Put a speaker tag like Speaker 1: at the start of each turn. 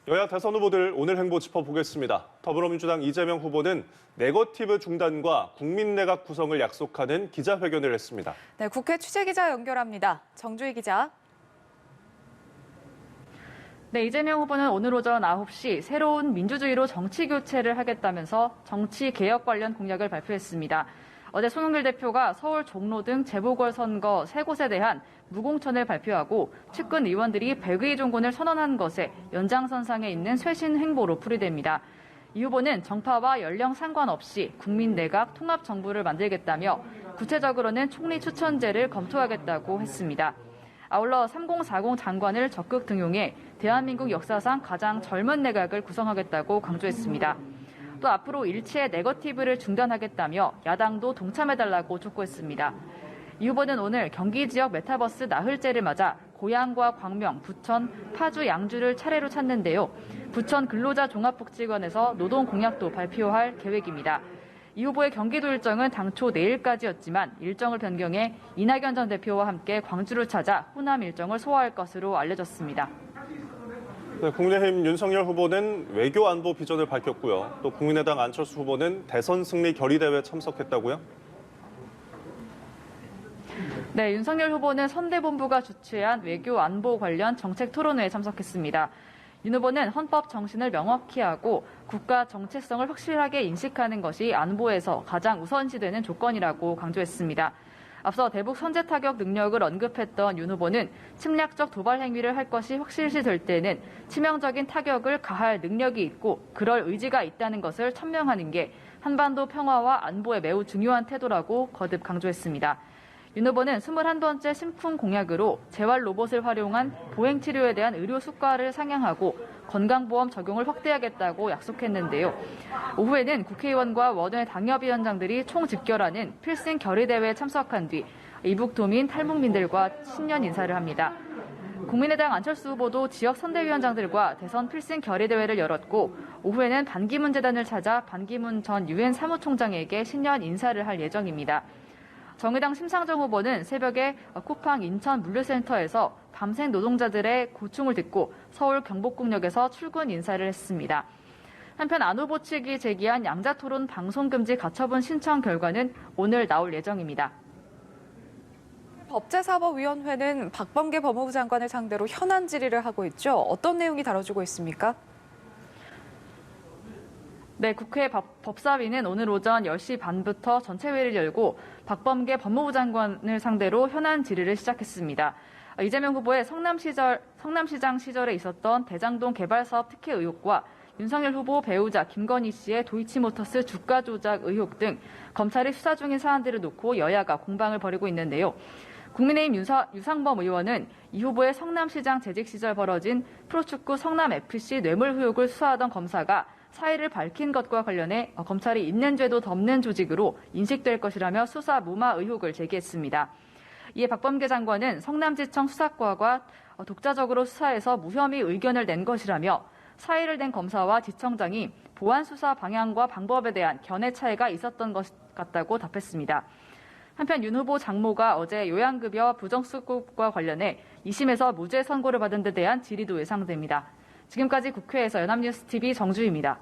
Speaker 1: 여야 대선 후보들 오늘 행보 짚어보겠습니다. 더불어민주당 이재명 후보는 네거티브 중단과 국민내각 구성을 약속하는 기자회견을 했습니다.
Speaker 2: 네, 국회 취재기자 연결합니다. 정주희 기자.
Speaker 3: 네, 이재명 후보는 오늘 오전 9시 새로운 민주주의로 정치 교체를 하겠다면서 정치 개혁 관련 공약을 발표했습니다. 어제 손흥길 대표가 서울 종로 등 재보궐선거 3곳에 대한 무공천을 발표하고 측근 의원들이 백의 종군을 선언한 것에 연장선상에 있는 쇄신 행보로 풀이됩니다. 이 후보는 정파와 연령 상관없이 국민 내각 통합 정부를 만들겠다며 구체적으로는 총리 추천제를 검토하겠다고 했습니다. 아울러 3040 장관을 적극 등용해 대한민국 역사상 가장 젊은 내각을 구성하겠다고 강조했습니다. 또 앞으로 일체의 네거티브를 중단하겠다며 야당도 동참해달라고 촉구했습니다. 이 후보는 오늘 경기 지역 메타버스 나흘째를 맞아 고양과 광명, 부천, 파주, 양주를 차례로 찾는데요. 부천 근로자 종합복지관에서 노동 공약도 발표할 계획입니다. 이 후보의 경기도 일정은 당초 내일까지였지만 일정을 변경해 이낙연 전 대표와 함께 광주를 찾아 호남 일정을 소화할 것으로 알려졌습니다.
Speaker 1: 네, 국민의힘 윤석열 후보는 외교 안보 비전을 밝혔고요. 또 국민의당 안철수 후보는 대선 승리 결의대회에 참석했다고요?
Speaker 3: 네, 윤석열 후보는 선대본부가 주최한 외교 안보 관련 정책 토론회에 참석했습니다. 윤 후보는 헌법 정신을 명확히 하고 국가 정체성을 확실하게 인식하는 것이 안보에서 가장 우선시되는 조건이라고 강조했습니다. 앞서 대북 선제 타격 능력을 언급했던 윤 후보는 침략적 도발 행위를 할 것이 확실시될 때는 치명적인 타격을 가할 능력이 있고 그럴 의지가 있다는 것을 천명하는 게 한반도 평화와 안보에 매우 중요한 태도라고 거듭 강조했습니다. 윤 후보는 21번째 심쿵 공약으로 재활 로봇을 활용한 보행 치료에 대한 의료 수가를 상향하고 건강보험 적용을 확대하겠다고 약속했는데요. 오후에는 국회의원과 원외 당협위원장들이 총집결하는 필승 결의대회에 참석한 뒤 이북도민 탈북민들과 신년 인사를 합니다. 국민의당 안철수 후보도 지역 선대위원장들과 대선 필승 결의대회를 열었고 오후에는 반기문 재단을 찾아 반기문 전 유엔 사무총장에게 신년 인사를 할 예정입니다. 정의당 심상정 후보는 새벽에 쿠팡 인천 물류센터에서 밤샘 노동자들의 고충을 듣고 서울 경복궁역에서 출근 인사를 했습니다. 한편 안 후보 측이 제기한 양자토론 방송금지 가처분 신청 결과는 오늘 나올 예정입니다.
Speaker 2: 법제사법위원회는 박범계 법무부 장관을 상대로 현안 질의를 하고 있죠. 어떤 내용이 다뤄지고 있습니까?
Speaker 3: 네, 국회 법사위는 오늘 오전 10시 반부터 전체 회의를 열고 박범계 법무부 장관을 상대로 현안 질의를 시작했습니다. 이재명 후보의 성남시장 시절에 있었던 대장동 개발사업 특혜 의혹과 윤석열 후보 배우자 김건희 씨의 도이치모터스 주가 조작 의혹 등 검찰이 수사 중인 사안들을 놓고 여야가 공방을 벌이고 있는데요. 국민의힘 유상범 의원은 이 후보의 성남시장 재직 시절 벌어진 프로축구 성남FC 뇌물 의혹을 수사하던 검사가 사의를 밝힌 것과 관련해 검찰이 있는 죄도 덮는 조직으로 인식될 것이라며 수사 무마 의혹을 제기했습니다. 이에 박범계 장관은 성남지청 수사과가 독자적으로 수사해서 무혐의 의견을 낸 것이라며 사의를 낸 검사와 지청장이 보안 수사 방향과 방법에 대한 견해 차이가 있었던 것 같다고 답했습니다. 한편 윤 후보 장모가 어제 요양급여 부정수급과 관련해 2심에서 무죄 선고를 받은 데 대한 질의도 예상됩니다. 지금까지 국회에서 연합뉴스TV 정주희입니다.